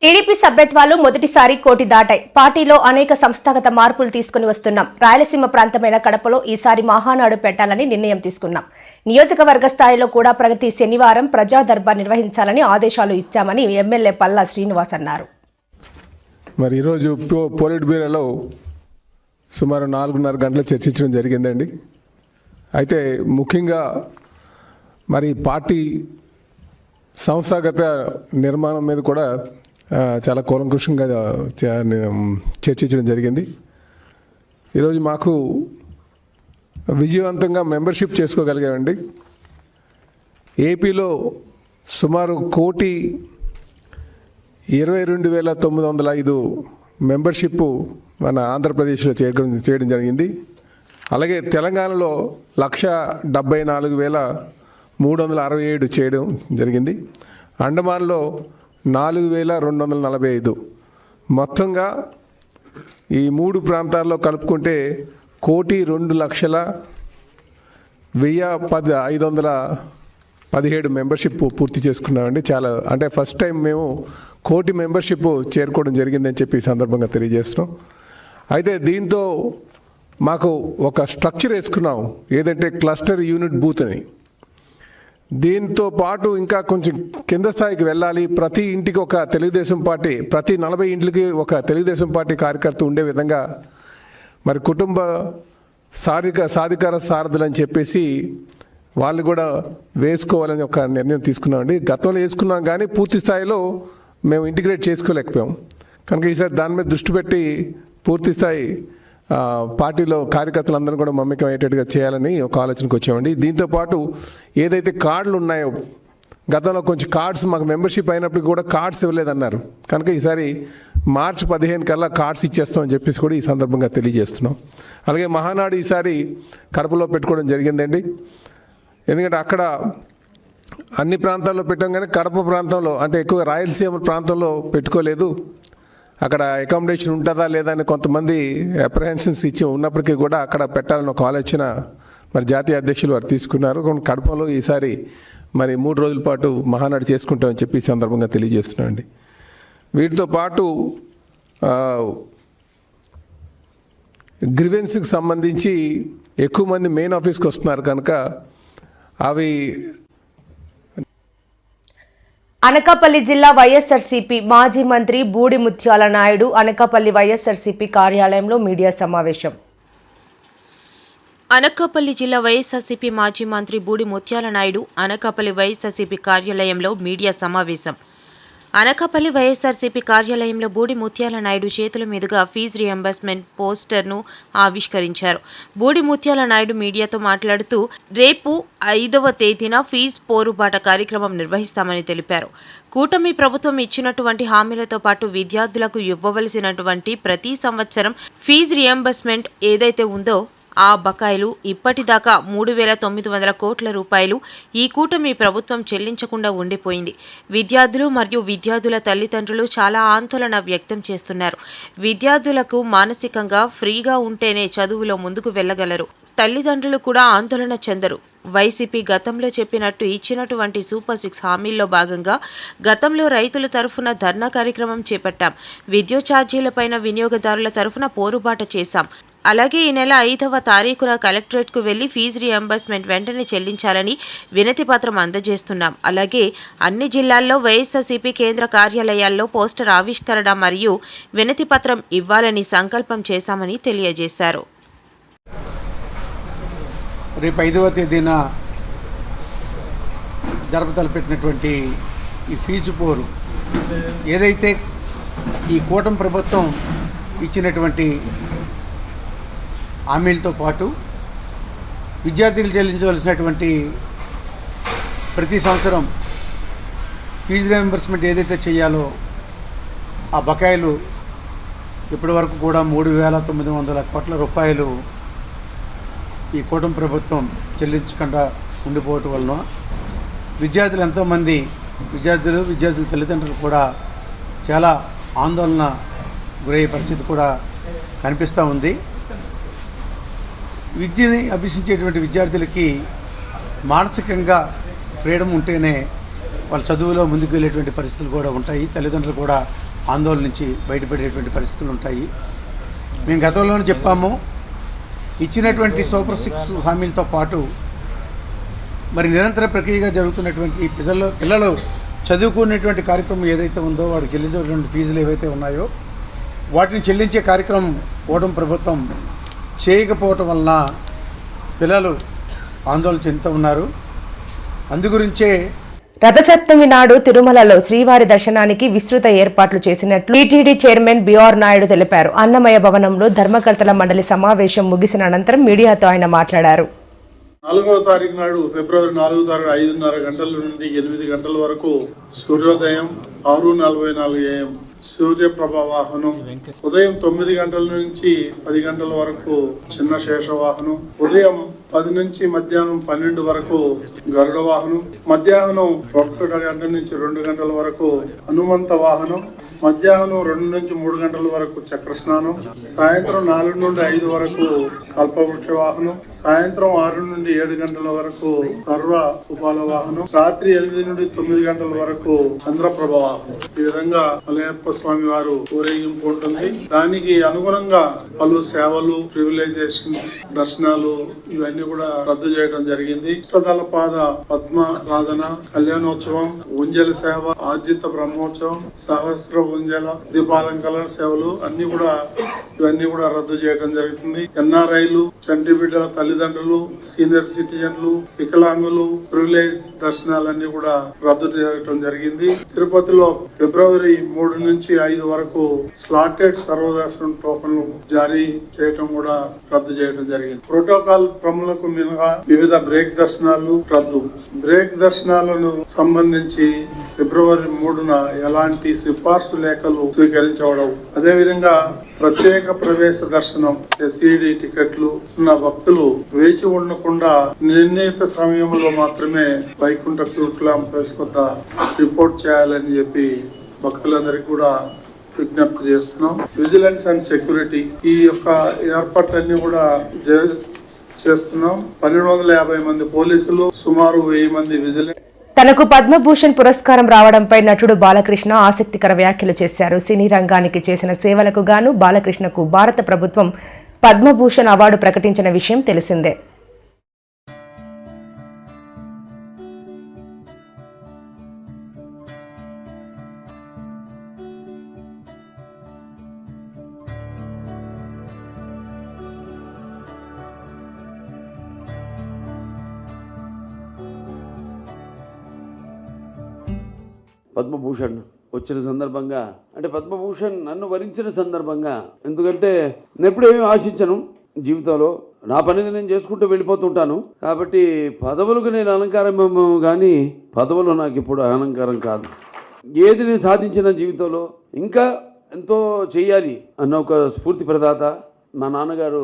TDP సభ్యత్వాలు మొదటిసారి కోటి దాటాయి. పార్టీలో అనేక సంస్థాగత మార్పులు తీసుకుని వస్తున్నాం. రాయలసీమ ప్రాంతమైన కడపలో ఈసారి మహానాడు పెట్టాలని నిర్ణయం తీసుకున్నాం. నియోజకవర్గ స్థాయిలో కూడా ప్రగతి శనివారం ప్రజా దర్బార్ నిర్వహించాలని ఆదేశాలు ఇచ్చామని ఎమ్మెల్యే పల్లా శ్రీనివాస్ అన్నారు. మరి ఈరోజు పోలిట్ బ్యూరోలో సుమారు 4:30 గంటలు చర్చించడం జరిగిందండి. అయితే ముఖ్యంగా మరి పార్టీ సంస్థాగత నిర్మాణం మీద కూడా చాలా కూలంకషంగా చర్చించడం జరిగింది. ఈరోజు మాకు విజయవంతంగా మెంబర్షిప్ చేసుకోగలిగామండి. ఏపీలో సుమారు 1,22,905 మెంబర్షిప్ మన ఆంధ్రప్రదేశ్లో చేయడం జరిగింది. అలాగే తెలంగాణలో 1,74,367 చేయడం జరిగింది. అండమాన్లో 4,245. మొత్తంగా ఈ 3 ప్రాంతాల్లో కలుపుకుంటే 1,02,517 మెంబర్షిప్ పూర్తి చేసుకున్నామండి. చాలా అంటే ఫస్ట్ టైం మేము 1,00,00,000 మెంబర్షిప్ చేరుకోవడం జరిగిందని చెప్పి ఈ సందర్భంగా తెలియజేస్తున్నాం. అయితే దీంతో మాకు ఒక స్ట్రక్చర్ వేసుకున్నాం, ఏదంటే క్లస్టర్ యూనిట్ బూత్ అని. దీంతో పాటు ఇంకా కొంచెం కింద స్థాయికి వెళ్ళాలి. ప్రతి ఇంటికి ఒక తెలుగుదేశం పార్టీ, ప్రతి 40 ఇంట్లకి ఒక తెలుగుదేశం పార్టీ కార్యకర్త ఉండే విధంగా మరి కుటుంబ సాధికార సారథులు అని చెప్పేసి వాళ్ళు కూడా వేసుకోవాలని ఒక నిర్ణయం తీసుకున్నామండి. గతంలో వేసుకున్నాం కానీ పూర్తి స్థాయిలో మేము ఇంటిగ్రేట్ చేసుకోలేకపోయాం. కనుక ఈసారి దాని మీద దృష్టి పెట్టి పూర్తి స్థాయి పార్టీలో కార్యకర్తలందరూ కూడా మమ్మకం అయ్యేటట్టుగా చేయాలని ఒక ఆలోచనకు వచ్చామండి. దీంతోపాటు ఏదైతే కార్డులు ఉన్నాయో, గతంలో కొంచెం కార్డ్స్ మాకు మెంబర్షిప్ అయినప్పటికీ కూడా కార్డ్స్ ఇవ్వలేదన్నారు. కనుక ఈసారి మార్చి 15 కల్లా కార్డ్స్ ఇచ్చేస్తామని చెప్పేసి కూడా ఈ సందర్భంగా తెలియజేస్తున్నాం. అలాగే మహానాడు ఈసారి కడపలో పెట్టుకోవడం జరిగిందండి. ఎందుకంటే అక్కడ అన్ని ప్రాంతాల్లో పెట్టాం కానీ కడప ప్రాంతంలో అంటే ఎక్కువ రాయలసీమ ప్రాంతంలో పెట్టుకోలేదు. అక్కడ అకామిడేషన్ ఉంటుందా లేదా అని కొంతమంది అప్రహెన్షన్స్ ఇచ్చి ఉన్నప్పటికీ కూడా అక్కడ పెట్టాలని ఒక ఆలోచన మరి జాతీయ అధ్యక్షులు వారు తీసుకున్నారు. కడపలో ఈసారి మరి 3 రోజుల పాటు మహానాడు చేసుకుంటామని చెప్పి ఈ సందర్భంగా తెలియజేస్తున్నామండి. వీటితో పాటు గ్రీవెన్స్కి సంబంధించి ఎక్కువ మంది మెయిన్ ఆఫీస్కి వస్తున్నారు కనుక అవి అనకాపల్లి జిల్లా వైఎస్ఆర్సీపీ మాజీ మంత్రి బూడి ముత్యాల నాయుడు అనకాపల్లి వైఎస్ఆర్సీపీ కార్యాలయంలో మీడియా సమావేశం. అనకాపల్లి జిల్లా వైఎస్ఆర్సీపీ మాజీ మంత్రి బూడి ముత్యాల నాయుడు అనకాపల్లి వైఎస్ఆర్సీపీ కార్యాలయంలో మీడియా సమావేశం. అనకాపల్లి వైఎస్ఆర్సీపీ కార్యాలయంలో బూడి ముత్యాల నాయుడు చేతుల మీదుగా ఫీజు రియంబర్స్మెంట్ పోస్టర్ను ఆవిష్కరించారు. బూడి ముత్యాల నాయుడు మీడియాతో మాట్లాడుతూ రేపు 5వ తేదీన ఫీజు పోరుబాట కార్యక్రమం నిర్వహిస్తామని తెలిపారు. కూటమి ప్రభుత్వం ఇచ్చినటువంటి హామీలతో పాటు విద్యార్థులకు ఇవ్వవలసినటువంటి ప్రతి సంవత్సరం ఫీజు రియంబర్స్మెంట్ ఏదైతే ఉందో ఆ బకాయిలు ఇప్పటిదాకా 3,900 కోట్ల రూపాయలు ఈ కూటమి ప్రభుత్వం చెల్లించకుండా ఉండిపోయింది. విద్యార్థులు మరియు విద్యార్థుల తల్లిదండ్రులు చాలా ఆందోళన వ్యక్తం చేస్తున్నారు. విద్యార్థులకు మానసికంగా ఫ్రీగా ఉంటేనే చదువులో ముందుకు వెళ్లగలరు. తల్లిదండ్రులు కూడా ఆందోళన చెందరు. వైసీపీ గతంలో చెప్పినట్టు ఇచ్చినటువంటి సూపర్ 6 హామీల్లో భాగంగా గతంలో రైతుల తరఫున ధర్నా కార్యక్రమం చేపట్టాం. విద్యుత్ ఛార్జీలపైన వినియోగదారుల తరఫున పోరుబాట చేశాం. అలాగే ఈ నెల 5వ తారీఖున కలెక్టరేట్కు వెళ్లి ఫీజు రియంబర్స్మెంట్ వెంటనే చెల్లించాలని వినతి పత్రం అందజేస్తున్నాం. అలాగే అన్ని జిల్లాల్లో వైఎస్ఆర్సీపీ కేంద్ర కార్యాలయాల్లో పోస్టర్ ఆవిష్కరణ మరియు వినతి పత్రం ఇవ్వాలని సంకల్పం చేశామని తెలియజేశారు. రేపు 5వ తేదీన జరపతలపెట్టినటువంటి ఈ ఫీజు పోరు ఏదైతే ఈ కూటమి ప్రభుత్వం ఇచ్చినటువంటి హామీలతో పాటు విద్యార్థులు చెల్లించవలసినటువంటి ప్రతి సంవత్సరం ఫీజు రియంబర్స్మెంట్ ఏదైతే చేయాలో ఆ బకాయిలు ఇప్పటి వరకు కూడా 3,900 కోట్ల రూపాయలు ఈ కూటమి ప్రభుత్వం చెల్లించకుండా ఉండిపోవటం వలన విద్యార్థులు ఎంతోమంది విద్యార్థుల తల్లిదండ్రులు కూడా చాలా ఆందోళన గురయ్యే పరిస్థితి కూడా కనిపిస్తూ ఉంది. విద్యని అభ్యసించేటువంటి విద్యార్థులకి మానసికంగా ఫ్రీడమ్ ఉంటేనే వాళ్ళ చదువులో ముందుకు వెళ్ళేటువంటి పరిస్థితులు కూడా ఉంటాయి. తల్లిదండ్రులు కూడా ఆందోళన నుంచి బయటపడేటువంటి పరిస్థితులు ఉంటాయి. మేము గతంలోనే చెప్పాము, ఇచ్చినటువంటి సూపర్ 6 హామీలతో పాటు మరి నిరంతర ప్రక్రియగా జరుగుతున్నటువంటి పిల్లలు చదువుకునేటువంటి కార్యక్రమం ఏదైతే ఉందో వాడికి చెల్లించేటువంటి ఫీజులు ఏవైతే ఉన్నాయో వాటిని చెల్లించే కార్యక్రమం కూటమి ప్రభుత్వం చేయకపోవటం వలన పిల్లలు ఆందోళన చెందుతూ ఉన్నారు. అందుగురించే రథసప్తమి నాడు తిరుమలలో శ్రీవారి దర్శనానికి విస్తృత ఏర్పాట్లు చేసినట్లు టీటీడీ చైర్మన్ బిఆర్ నాయుడు తెలిపారు. అన్నమయ భవనంలో ధర్మకర్తల మండలి సమావేశం ముగిసిన అనంతరం మీడియాతో ఆయన మాట్లాడారు. 4వ తారీఖు నాడు ఫిబ్రవరి 4వ తారీఖు 5:30 గంటల నుండి 8 గంటల వరకు సూర్యోదయం, 6:44 AM సూర్యప్రభ వాహనం, ఉదయం 9 గంటల నుంచి 10 గంటల వరకు చిన్న శేష వాహనం, ఉదయం 10 నుంచి మధ్యాహ్నం 12 వరకు గరుడ వాహనం, మధ్యాహ్నం 1 గంట నుంచి 2 గంటల వరకు హనుమంత వాహనం, మధ్యాహ్నం 2 నుంచి 3 గంటల వరకు చక్ర స్నానం, సాయంత్రం 4 నుండి 5 వరకు కల్పవృక్ష వాహనం, సాయంత్రం 6 నుండి 7 గంటల వరకు సర్వ ఉపాల వాహనం, రాత్రి 8 నుండి 9 గంటల వరకు చంద్రప్రభ వాహనం. ఈ విధంగా మలయప్ప స్వామి వారు ఊరేగింపు ఉంటుంది. దానికి అనుగుణంగా పలు సేవలు, ప్రివిలైజేషన్, దర్శనాలు ఇవన్నీ కూడా రద్దు చేయడం జరిగింది. అష్టదళ పాద పద్మారాధన, కళ్యాణోత్సవం, ఉంజల సేవ, ఆర్జిత బ్రహ్మోత్సవం, సహస్ర ఉంజల దీపాలంకరణ సేవలు ఇవన్నీ కూడా రద్దు చేయడం జరుగుతుంది. ఎన్ఆర్ఐలు, చంటి బిడ్డల తల్లిదండ్రులు, సీనియర్ సిటిజన్లు, వికలాంగులు, ప్రివిలేజ్ దర్శనాలన్నీ కూడా రద్దు చేయడం జరిగింది. తిరుపతిలో ఫిబ్రవరి 3 నుంచి 5 వరకు స్లాటెడ్ సర్వదర్శనం టోకన్లు జారీ చేయటం కూడా రద్దు చేయడం జరిగింది. ప్రోటోకాల్ ప్రములకు మినహా వివిధ బ్రేక్ దర్శనాలు రద్దు. బ్రేక్ దర్శనాలను సంబంధించి ఫిబ్రవరి 3న ఎలాంటి సిఫార్సు లేఖలు స్వీకరించబడవు. అదేవిధంగా ప్రత్యేక ప్రవేశ దర్శనం, ఎస్ఈడి టికెట్లు ఉన్న భక్తులు వేచి ఉండకుండా నిర్ణీత సమయంలో మాత్రమే వైకుంఠ క్యూట్లాంప్లెక్స్ వద్ద రిపోర్ట్ చేయాలని చెప్పి భక్తులందరికీ కూడా విజ్ఞప్తి చేస్తున్నాం. విజిలెన్స్ అండ్ సెక్యూరిటీ ఈ యొక్క ఏర్పాట్లన్నీ కూడా చేస్తున్నాం. 1250 మంది పోలీసులు, సుమారు 1000 మంది విజిలెన్స్. తనకు పద్మభూషణ్ పురస్కారం రావడంపై నటుడు బాలకృష్ణ ఆసక్తికర వ్యాఖ్యలు చేశారు. సినీ రంగానికి చేసిన సేవలకు గాను బాలకృష్ణకు భారత ప్రభుత్వం పద్మభూషణ్ అవార్డు ప్రకటించిన విషయం తెలిసిందే. పద్మభూషణ్ వచ్చిన సందర్భంగా, అంటే పద్మభూషణ్ నన్ను వరించిన సందర్భంగా, ఎందుకంటే నేను ఎప్పుడేమీ ఆశించను జీవితంలో, నా పనిని నేను చేసుకుంటూ వెళ్ళిపోతుంటాను. కాబట్టి పదవులకు నేను అలంకారమేమో కానీ పదవులు నాకు ఇప్పుడు అలంకారం కాదు. ఏది నేను సాధించిన జీవితంలో ఇంకా ఎంతో చెయ్యాలి అన్న ఒక స్ఫూర్తి ప్రదాత మా నాన్నగారు,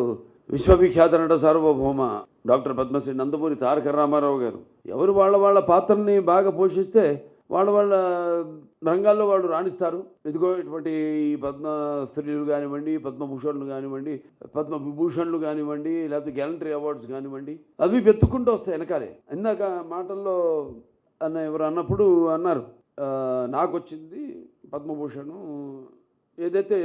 విశ్వవిఖ్యాత నట సార్వభౌమ డాక్టర్ పద్మశ్రీ నందమూరి తారక రామారావు గారు. ఎవరు వాళ్ళ పాత్రని బాగా పోషిస్తే వాళ్ళ రంగాల్లో వాళ్ళు రాణిస్తారు. ఇదిగో ఇటువంటి పద్మశ్రీలు కానివ్వండి, పద్మభూషణ్లు కానివ్వండి, పద్మవిభూషణ్లు కానివ్వండి, లేకపోతే గ్యాలంటరీ అవార్డ్స్ కానివ్వండి, అవి వెతుక్కుంటూ వస్తాయి వెనకాలే. ఇందాక మాటల్లో ఎవరు అన్నప్పుడు అన్నారు, నాకు వచ్చింది పద్మభూషణ్, ఏదైతే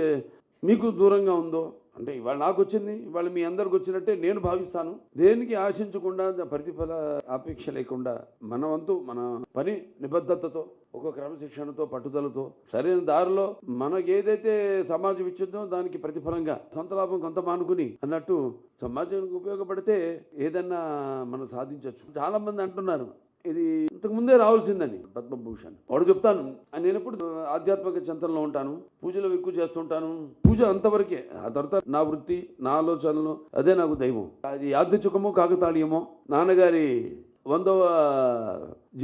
మీకు దూరంగా ఉందో, అంటే ఇవాళ నాకు వచ్చింది, ఇవాళ మీ అందరికి వచ్చినట్టే నేను భావిస్తాను. దేనికి ఆశించకుండా, ప్రతిఫల ఆపేక్ష లేకుండా మన వంతు మన పని నిబద్ధతతో, ఒక క్రమశిక్షణతో, పట్టుదలతో, సరైన దారిలో మనకి ఏదైతే సమాజం ఇచ్చిందో దానికి ప్రతిఫలంగా సొంత లాభం కొంత మానుకుని అన్నట్టు సమాజానికి ఉపయోగపడితే ఏదన్నా మనం సాధించవచ్చు. చాలా మంది అంటున్నారు ఇది ఇంతకు ముందే రావాల్సిందని పద్మభూషణ్. వాడు చెప్తాను, నేను ఎప్పుడు ఆధ్యాత్మిక చింతనలో ఉంటాను, పూజలు ఎక్కువ చేస్తుంటాను. పూజ అంతవరకే, ఆ తర్వాత నా వృత్తి, నా ఆలోచనలు, అదే నాకు దైవం. అది యాదృచ్ఛికమో కాకతాళీయమో నాన్నగారి 100వ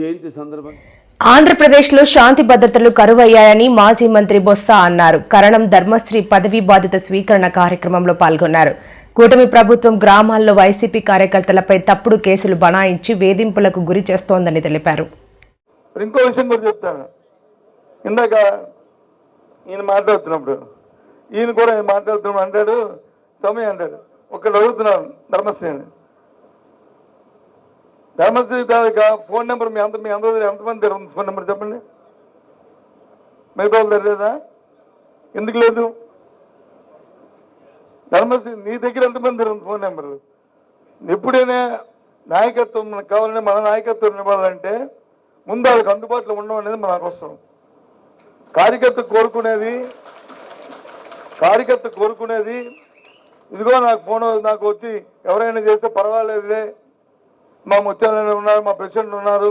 జయంతి సందర్భంగా ఆంధ్రప్రదేశ్లో శాంతి భద్రతలు కరువయ్యాయని మాజీ మంత్రి బొత్స అన్నారు. కరణం ధర్మశ్రీ పదవీ బాధ్యత స్వీకరణ కార్యక్రమంలో పాల్గొన్నారు. కూటమి ప్రభుత్వం గ్రామాల్లో వైసీపీ కార్యకర్తలపై తప్పుడు కేసులు బనాయించి వేధింపులకు గురి చేస్తోందని తెలిపారు. ఇంకో విషయం కూడా చెప్తాను. ఇందాక ఈయన మాట్లాడుతున్నప్పుడు అంటాడు, సమయం అంటాడు, ఒకళ్ళు అడుగుతున్నాను ధర్మశ్రీ తాలూకా ఫోన్ నెంబర్ మీ అందరూ ఎంతమంది ఉంది ఫోన్ నెంబర్ చెప్పండి. మిగతా వాళ్ళు తెలియదా? ఎందుకు లేదు? ధర్మశ్రీ నీ దగ్గర ఎంతమంది ఉంది ఫోన్ నెంబర్లు? ఎప్పుడైనా నాయకత్వం మనకు కావాలని మన నాయకత్వం ఇవ్వాలంటే ముందు వాళ్ళకి అందుబాటులో ఉండడం అనేది మనకు అవసరం. కార్యకర్త కోరుకునేది ఇదిగో నాకు ఫోన్ నాకు వచ్చి ఎవరైనా చేస్తే పర్వాలేదులే, మా ముత్యాలయంలో ఉన్నారు, మా ప్రెసిడెంట్ ఉన్నారు,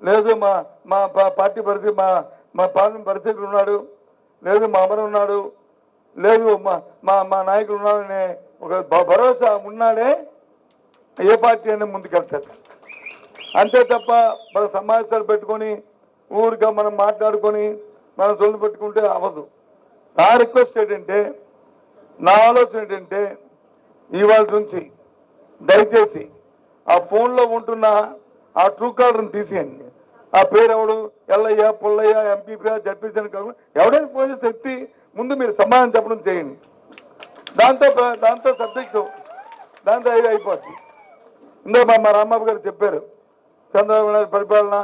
లేదు మా పార్టీ పరిస్థితి మా పార్లమెంట్ పరిస్థితులు ఉన్నాడు, లేదు మా అమరు ఉన్నాడు, లేదు మా నాయకులు ఉన్నారనే ఒక భరోసా ఉన్నాడే ఏ పార్టీ అయినా ముందుకెళ్తారు. అంతే తప్ప మన సమావేశాలు పెట్టుకొని ఊరిగా మనం మాట్లాడుకొని మనం సొల్లు పెట్టుకుంటే అవ్వదు. నా రిక్వెస్ట్ ఏంటంటే, నా ఆలోచన ఏంటంటే, ఇవాళ నుంచి దయచేసి ఆ ఫోన్లో ఉంటున్న ఆ ట్రూ కాలర్ని తీసేయండి. ఆ పేరు ఎవడు ఎల్లయ్య పుల్లయ్య ఎంపీపీ జడ్పీసీ కాకుండా ఎవడైనా ఫోన్ చేస్తే ఎత్తి ముందు మీరు సమాధానం చెప్పడం చేయండి. దాంతో సబ్జెక్టు దాంతో అయిపోతుంది. ఇందులో మా రాంబాబు గారు చెప్పారు, చంద్రబాబు నాయుడు పరిపాలన,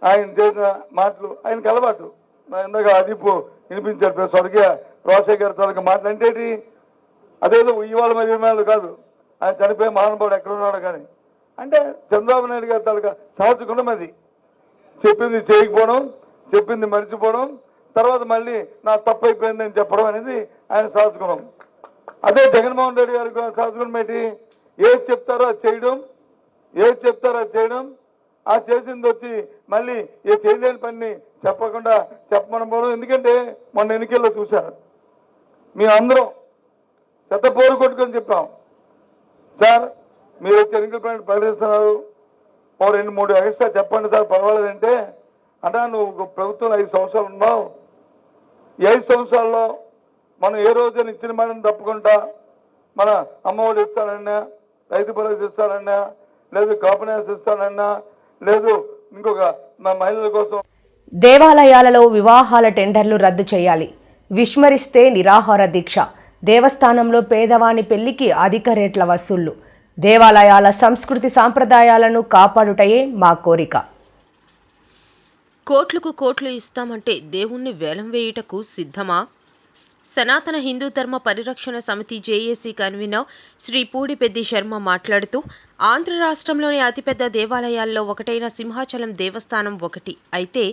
ఆయన చేసిన మాటలు ఆయనకు అలవాటు. ఇందాక అదీపు వినిపించారు స్వర్గీయ రోషయ్య గారి తాలూకా మాటలు అంటే అదేదో ఇవాళ మరి ఇవాళ కాదు, ఆయన చనిపోయే మహానుభావుడు ఎక్కడ ఉన్నాడు కానీ అంటే చంద్రబాబు నాయుడు గారి తాలూకా సహజ గుణం అది. చెప్పింది చేయకపోవడం, చెప్పింది మర్చిపోవడం, తర్వాత మళ్ళీ నా తప్పు అయిపోయింది అని చెప్పడం అనేది ఆయన సహజ గుణం. అదే జగన్మోహన్ రెడ్డి గారి సహజ గుణం ఏంటి? ఏది చెప్తారో అది చేయడం, ఆ చేసింది వచ్చి మళ్ళీ ఏ చేయలేని పని చెప్పకుండా చెప్పమని పోవడం. ఎందుకంటే మొన్న ఎన్నికల్లో చూశాను, మేము అందరం చెత్తపోరు కొట్టుకొని చెప్పాం, సార్ మీరు వచ్చి ఎన్నికల పని ప్రకటిస్తున్నారు, ఓ 2-3 ఎక్స్ట్రా చెప్పండి సార్ పర్వాలేదంటే, అంటే నువ్వు ప్రభుత్వంలో 5 సంవత్సరాలు ఉన్నావు, ఈ 5 సంవత్సరాల్లో మనం ఏ రోజున ఇచ్చిన మేడం తప్పకుండా మన అమ్మఒడి ఇస్తానన్నా, రైతు భరోసా ఇస్తానన్నా, లేదు కాంపనైజ్ ఇస్తానన్నా, లేదు ఇంకొక మా మహిళల కోసం దేవాలయాలలో వివాహాల టెండర్లు రద్దు చేయాలి. విస్మరిస్తే నిరాహార దీక్ష. దేవస్థానంలో పేదవాని పెళ్లికి అధిక రేట్ల వసూళ్లు. దేవాలయాల సంస్కృతి సాంప్రదాయాలను కాపాడుటయే మా కోరిక. కోట్లకు కోట్లు ఇస్తామంటే దేవుణ్ణి వేలం వేయుటకు సిద్ధమా? సనాతన హిందూ ధర్మ పరిరక్షణ సమితి జేఏసీ కన్వీనర్ శ్రీ పూడిపెద్ది శర్మ మాట్లాడుతూ, ఆంధ్ర రాష్ట్రంలోని అతిపెద్ద దేవాలయాల్లో ఒకటైన సింహాచలం దేవస్థానం ఒకటి. అయితే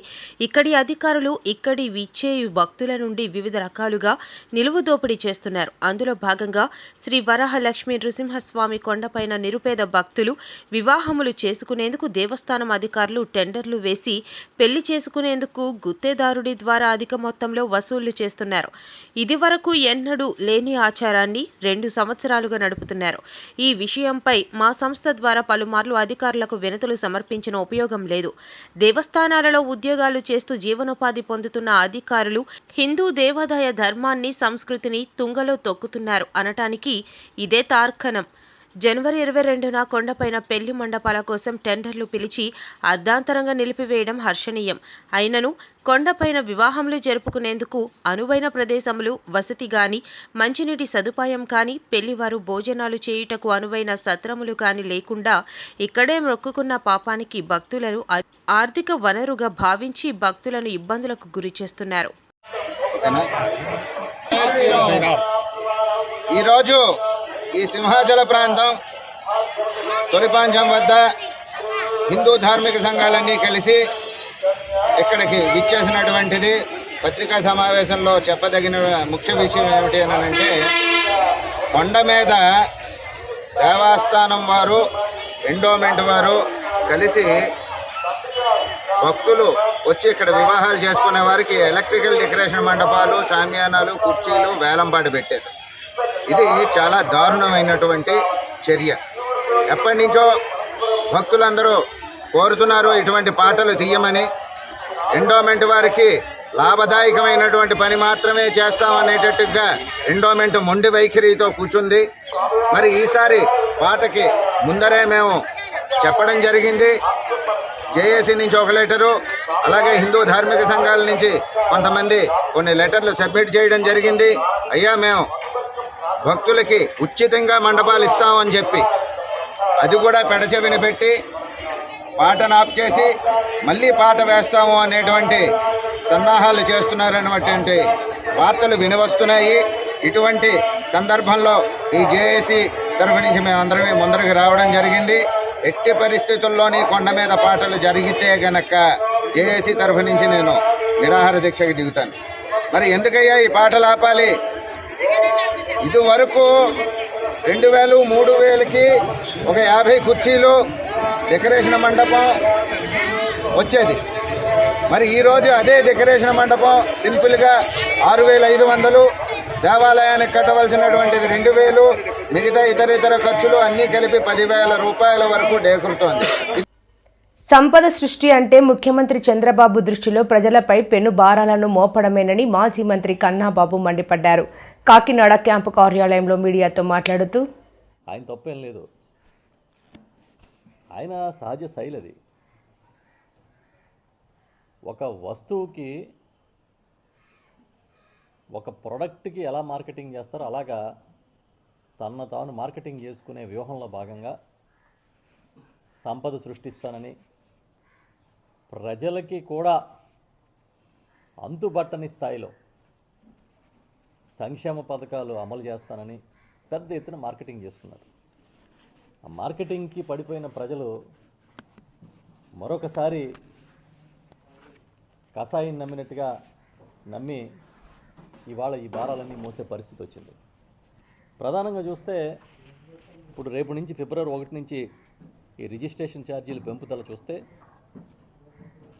ఇక్కడి అధికారులు ఇక్కడి విచ్చేయు భక్తుల నుండి వివిధ రకాలుగా నిలువు దోపిడీ చేస్తున్నారు. అందులో భాగంగా శ్రీ వరాహలక్ష్మీ నృసింహస్వామి కొండపైన నిరుపేద భక్తులు వివాహములు చేసుకునేందుకు దేవస్థానం అధికారులు టెండర్లు వేసి పెళ్లి చేసుకునేందుకు గుత్తేదారుడి ద్వారా అధిక మొత్తంలో వసూళ్లు చేస్తున్నారు. ఇది వరకు ఎన్నడూ లేని ఆచారాన్ని 2 సంవత్సరాలుగా నడుపుతున్నారు. ఈ విషయంపై మా సంస్థ ద్వారా పలుమార్లు అధికారులకు వినతులు సమర్పించిన ఉపయోగం లేదు. దేవస్థానాలలో ఉద్యోగాలు చేస్తూ జీవనోపాధి పొందుతున్న అధికారులు హిందూ దేవాదాయ ధర్మాన్ని, సంస్కృతిని తుంగలో తొక్కుతున్నారు అనటానికి ఇదే తార్కాణం. జనవరి 22న కొండపైన పెళ్లి మండపాల కోసం టెండర్లు పిలిచి అర్ధాంతరంగా నిలిపివేయడం హర్షణీయం. అయినను కొండపైన వివాహములు జరుపుకునేందుకు అనువైన ప్రదేశములు, వసతి గాని, మంచినీటి సదుపాయం కాని, పెళ్లివారు భోజనాలు చేయుటకు అనువైన సత్రములు కాని లేకుండా ఇక్కడే మొక్కుకున్న పాపానికి భక్తులను ఆర్థిక వనరుగా భావించి భక్తులను ఇబ్బందులకు గురి చేస్తున్నారు. ఈరోజు ఈ సింహాచల ప్రాంతం తొలిపాంచం వద్ద హిందూ ధార్మిక సంఘాలన్నీ కలిసి ఇక్కడికి విచ్చేసినటువంటిది. పత్రికా సమావేశంలో చెప్పదగిన ముఖ్య విషయం ఏమిటి అనంటే, కొండ మీద దేవస్థానం వారు, ఎండోమెంట్ వారు కలిసి భక్తులు వచ్చి ఇక్కడ వివాహాలు చేసుకునే వారికి ఎలక్ట్రికల్ డెకరేషన్ మండపాలు, షామియానాలు, కుర్చీలు వేలంపాట పెట్టారు. ఇది చాలా దారుణమైనటువంటి చర్య. ఎప్పటి నుంచో భక్తులందరూ కోరుతున్నారు ఇటువంటి పాటలు తీయమని. ఎండోమెంట్ వారికి లాభదాయకమైనటువంటి పని మాత్రమే చేస్తామనేటట్టుగా ఎండోమెంట్ మొండి వైఖరితో కూర్చుంది. మరి ఈసారి పాటకి ముందరే మేము చెప్పడం జరిగింది. జేఏసీ నుంచి ఒక లెటరు, అలాగే హిందూ ధార్మిక సంఘాల నుంచి కొంతమంది కొన్ని లెటర్లు సబ్మిట్ చేయడం జరిగింది. అయ్యా మేము భక్తులకి ఉచితంగా మండపాలు ఇస్తామని చెప్పి అది కూడా పెడచెవిన పెట్టి పాటను ఆఫ్ చేసి మళ్ళీ పాట వేస్తాము అనేటువంటి సన్నాహాలు చేస్తున్నారన్నటువంటి వార్తలు వినవస్తున్నాయి. ఇటువంటి సందర్భంలో ఈ జేఏసీ తరఫు నుంచి మేమందరమే ముందరికి రావడం జరిగింది. ఎట్టి పరిస్థితుల్లోని కొండ మీద పాటలు జరిగితే గనక జేఏసీ తరఫు నుంచి నేను నిరాహార దీక్షకు దిగుతాను. మరి ఎందుకయ్యా ఈ పాటలు ఆపాలి? ఇదివరకు 2000, 3000కి ఒక 50 కుర్చీలు డెకరేషన్ మండపం వచ్చేది. మరి ఈరోజు అదే డెకరేషన్ మండపం సింపుల్గా 6500, దేవాలయానికి కట్టవలసినటువంటిది 2000, మిగతా ఇతర ఖర్చులు అన్నీ కలిపి 10,000 రూపాయల వరకు డేకరుతోంది. సంపద సృష్టి అంటే ముఖ్యమంత్రి చంద్రబాబు దృష్టిలో ప్రజలపై పెను భారాలను మోపడమేనని మాజీ మంత్రి కన్నాబాబు మండిపడ్డారు. కాకినాడ క్యాంపు కార్యాలయంలో మీడియాతో మాట్లాడుతూ, ఆయన తప్పేం లేదు, ఆయన సహజ శైలి అది. ఒక వస్తువుకి, ఒక ప్రోడక్ట్కి ఎలా మార్కెటింగ్ చేస్తారో అలాగా తనను తాను మార్కెటింగ్ చేసుకునే వ్యూహంలో భాగంగా సంపద సృష్టిస్తానని, ప్రజలకి కూడా అంతుబట్టని స్థాయిలో సంక్షేమ పథకాలు అమలు చేస్తానని పెద్ద ఎత్తున మార్కెటింగ్ చేసుకున్నారు. ఆ మార్కెటింగ్కి పడిపోయిన ప్రజలు మరొకసారి కషాయం నమ్మినట్టుగా నమ్మి ఇవాళ ఈ భారాలన్నీ మోసే పరిస్థితి వచ్చింది. ప్రధానంగా చూస్తే ఇప్పుడు రేపు నుంచి ఫిబ్రవరి 1 నుంచి ఈ రిజిస్ట్రేషన్ ఛార్జీలు పెంపుదల చూస్తే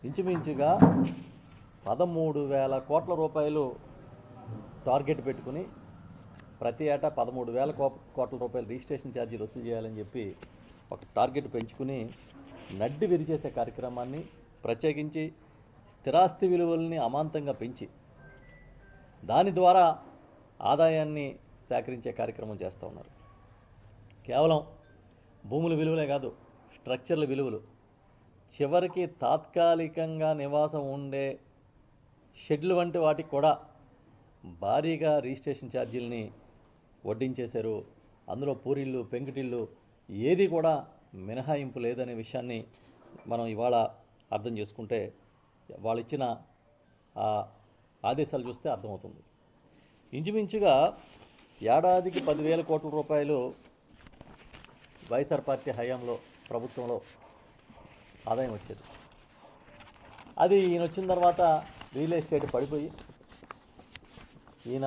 ఇంచుమించుగా 13,000 కోట్ల రూపాయలు టార్గెట్ పెట్టుకుని ప్రతి ఏటా 13,000 కోట్ల రూపాయలు రిజిస్ట్రేషన్ ఛార్జీలు వసూలు చేయాలని చెప్పి ఒక టార్గెట్ పెంచుకుని నడ్డి విరిచేసే కార్యక్రమాన్ని, ప్రత్యేకించి స్థిరాస్తి విలువల్ని అమాంతంగా పెంచి దాని ద్వారా ఆదాయాన్ని సేకరించే కార్యక్రమం చేస్తూ ఉన్నారు. కేవలం భూముల విలువలే కాదు, స్ట్రక్చర్ల విలువలు, చివరికి తాత్కాలికంగా నివాసం ఉండే షెడ్లు వంటి వాటికి కూడా భారీగా రిజిస్ట్రేషన్ ఛార్జీలని వడ్డించేశారు. అందులో పూరిళ్ళు, పెంకుటిళ్ళు ఏది కూడా మినహాయింపు లేదనే విషయాన్ని మనం ఇవాళ అర్థం చేసుకుంటే, వాళ్ళు ఇచ్చిన ఆదేశాలు చూస్తే అర్థమవుతుంది. ఇంచుమించుగా ఏడాదికి 10,000 కోట్ల రూపాయలు వైఎస్ఆర్ పార్టీ హయాంలో ప్రభుత్వంలో ఆదాయం వచ్చేది. అది ఈయన వచ్చిన తర్వాత రియల్ ఎస్టేట్ పడిపోయి ఈయన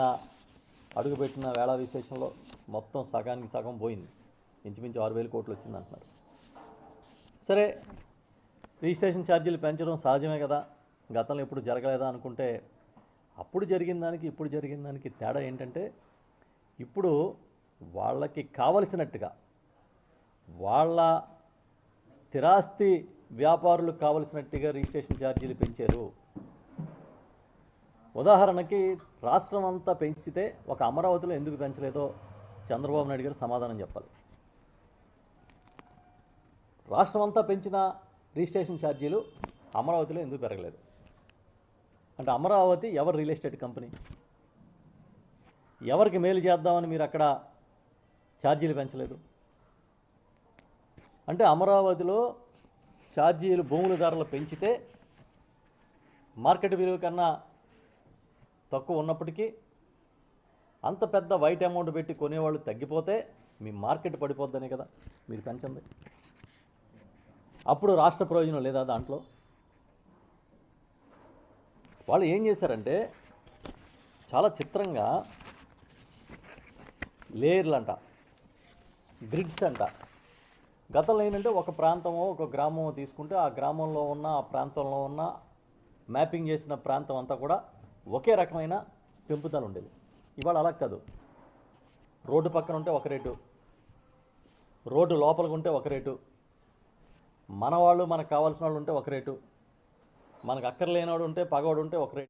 అడుగుపెట్టిన వేళ విశేషంలో మొత్తం సగానికి సగం పోయింది. ఇంచుమించు 6,000 కోట్లు వచ్చింది అంటున్నారు. సరే, రిజిస్ట్రేషన్ ఛార్జీలు పెంచడం సహజమే కదా, గతంలో ఎప్పుడు జరగలేదా అనుకుంటే, అప్పుడు జరిగిన దానికి ఇప్పుడు జరిగిన దానికి తేడా ఏంటంటే, ఇప్పుడు వాళ్ళకి కావలసినట్టుగా వాళ్ళ స్థిరాస్తి వ్యాపారులకు కావలసినట్టుగా రిజిస్ట్రేషన్ ఛార్జీలు పెంచారు. ఉదాహరణకి రాష్ట్రం అంతా పెంచితే ఒక అమరావతిలో ఎందుకు పెంచలేదో చంద్రబాబు నాయుడు గారు సమాధానం చెప్పాలి. రాష్ట్రం అంతా పెంచిన రిజిస్ట్రేషన్ ఛార్జీలు అమరావతిలో ఎందుకు పెరగలేదు అంటే, అమరావతి ఎవరు రియల్ ఎస్టేట్ కంపెనీ, ఎవరికి మేలు చేద్దామని మీరు అక్కడ ఛార్జీలు పెంచలేదు అంటే, అమరావతిలో ఛార్జీలు భూముల ధరలు పెంచితే మార్కెట్ విలువ కన్నా తక్కువ ఉన్నప్పటికీ అంత పెద్ద వైట్ అమౌంట్ పెట్టి కొనేవాళ్ళు తగ్గిపోతే మీ మార్కెట్ పడిపోద్దనే కదా మీరు పెంచండి. అప్పుడు రాష్ట్ర ప్రయోజనం లేదా దాంట్లో? వాళ్ళు ఏం చేశారంటే, చాలా చిత్రంగా లేయర్లు అంట, గ్రిడ్స్ అంట. గతంలో ఏంటంటే, ఒక ప్రాంతమో ఒక గ్రామమో తీసుకుంటే ఆ గ్రామంలో ఉన్న, ఆ ప్రాంతంలో ఉన్న మ్యాపింగ్ చేసిన ప్రాంతం అంతా కూడా ఒకే రకమైన పెంపుదల ఉండేది. ఇవాళ అలా కాదు. రోడ్డు పక్కన ఉంటే ఒక రేటు, రోడ్డు లోపలికి ఉంటే ఒక రేటు, మన వాళ్ళు మనకు కావాల్సిన వాళ్ళు ఉంటే ఒక రేటు, మనకు అక్కర్లేనివాడు ఉంటే పగవాడు ఉంటే ఒక రేటు.